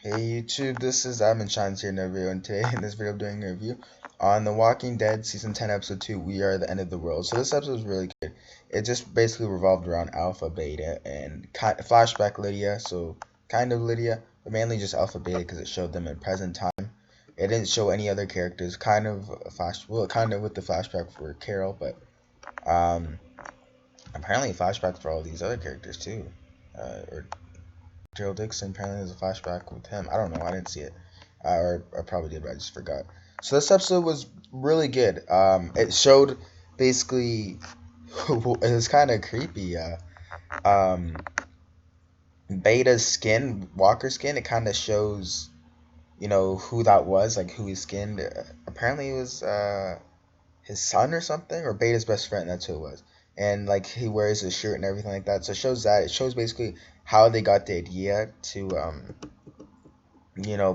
Hey YouTube, this is TheAdminShines here in a video, and today in this video I'm doing a review on The Walking Dead Season 10 Episode 2, We Are the End of the World. So this episode was really good. It just basically revolved around Alpha, Beta, and flashback Lydia, so kind of Lydia, but mainly just Alpha, Beta because it showed them in present time. It didn't show any other characters, kind of kind of with the flashback for Carol, but apparently a flashback for all these other characters too. Or Gerald Dixon, apparently there's a flashback with him. I don't know, I didn't see it. Or I probably did, but I just forgot. So this episode was really good. It showed basically it was kind of creepy. Um, Beta's skin, Walker's skin, it kind of shows, who that was, like who he skinned. Apparently it was his son or something, or Beta's best friend. That's who it was. And like he wears his shirt and everything like that. So it shows that. It shows basically how they got the idea to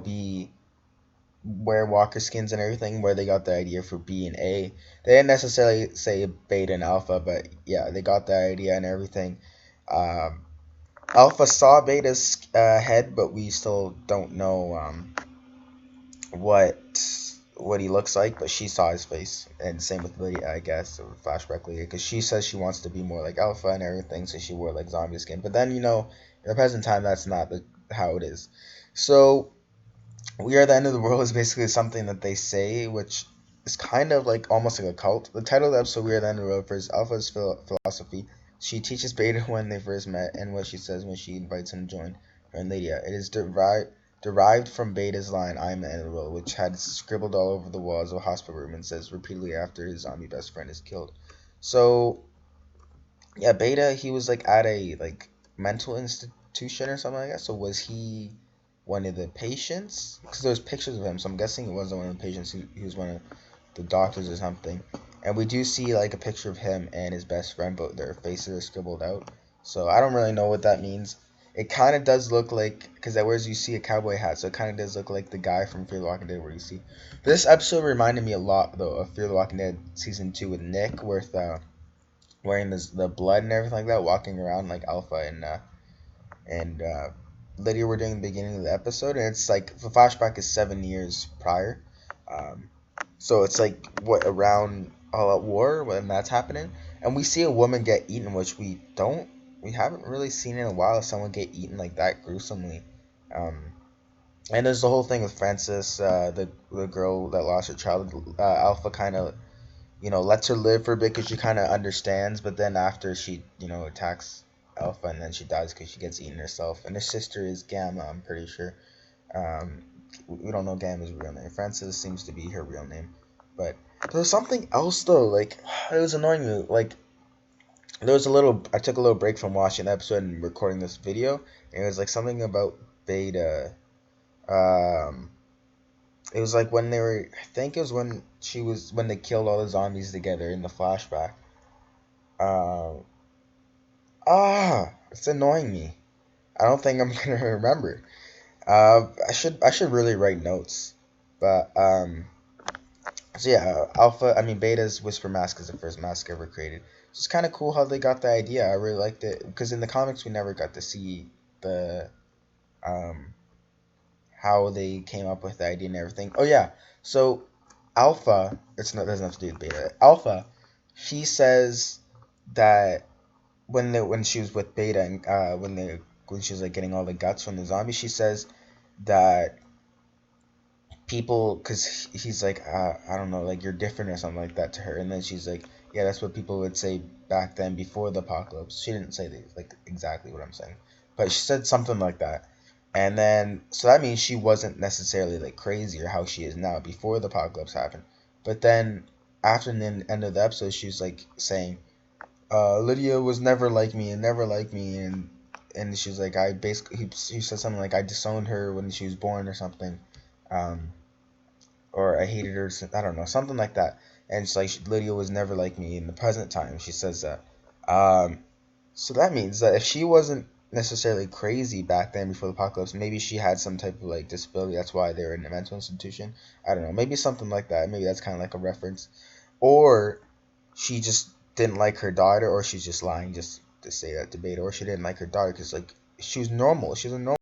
be wear Walker skins and everything, where they got the idea for B and A. They didn't necessarily say Beta and Alpha, but yeah, they got the idea and everything. Um, Alpha saw Beta's head, but we still don't know what what he looks like. But she saw his face, and same with Lydia, I guess, or flashback Lydia, because she says she wants to be more like Alpha and everything, so she wore like zombie skin. But then in the present time, that's not how it is. So we Are the End of the World is basically something that they say, which is kind of like almost like a cult. The title of the episode, We Are the End of the World, refers to Alpha's philosophy. She teaches Beta when they first met, and what she says when she invites him to join her and Lydia. It is derived from Beta's line, I am the end of the world, which had scribbled all over the walls of a hospital room and says repeatedly after his zombie best friend is killed. So, yeah, Beta, he was like at a mental institution or something like that. So was he one of the patients? Because there's pictures of him, so I'm guessing it wasn't one of the patients. He was one of the doctors or something. And we do see like a picture of him and his best friend, but their faces are scribbled out. So I don't really know what that means. It kind of does look like, because whereas you see a cowboy hat, so it kind of does look like the guy from Fear the Walking Dead, where you see. This episode reminded me a lot though of Fear the Walking Dead season 2 with Nick, with wearing the blood and everything like that, walking around like Alpha and Lydia were doing the beginning of the episode, and it's like the flashback is 7 years prior. Um, so it's like what around All Out War when that's happening, and we see a woman get eaten, which we haven't really seen in a while. Someone get eaten like that gruesomely. Um, and there's the whole thing with Frances, the girl that lost her child. Alpha kind of lets her live for a bit because she kind of understands, but then after she attacks Alpha, and then she dies because she gets eaten herself. And her sister is Gamma, I'm pretty sure. Um, we don't know Gamma's real name. Frances seems to be her real name. But there was something else though, like it was annoying me. Like I took a little break from watching the episode and recording this video, and it was like something about Beta. Um, it was like when they were, I think it was when they killed all the zombies together in the flashback. Uh, it's annoying me. I don't think I'm gonna remember. I should really write notes. But so yeah, Beta's Whisper Mask is the first mask ever created. It's kind of cool how they got the idea. I really liked it because in the comics we never got to see the um how they came up with the idea and everything. Oh yeah, so Alpha, doesn't have to do with Beta. Alpha, she says that when she was with Beta, and when she was like getting all the guts from the zombie, she says that people, because he's like, I don't know, like you're different or something like that to her, and then she's like, yeah, that's what people would say back then before the apocalypse. She didn't say like exactly what I'm saying, but she said something like that. And then so that means she wasn't necessarily like crazy or how she is now before the apocalypse happened. But then after the end of the episode, she was like saying, Lydia was never like me and never liked me, and she's like, I basically he said something like I disowned her when she was born or something, um, or I hated her. I don't know, something like that. And it's like Lydia was never like me in the present time. She says that. Um, so that means that if she wasn't necessarily crazy back then before the apocalypse, maybe she had some type of like disability. That's why they were in a mental institution. I don't know. Maybe something like that. Maybe that's kind of like a reference, or she just didn't like her daughter, or she's just lying just to say that debate, or she didn't like her daughter because like she was normal. She was a normal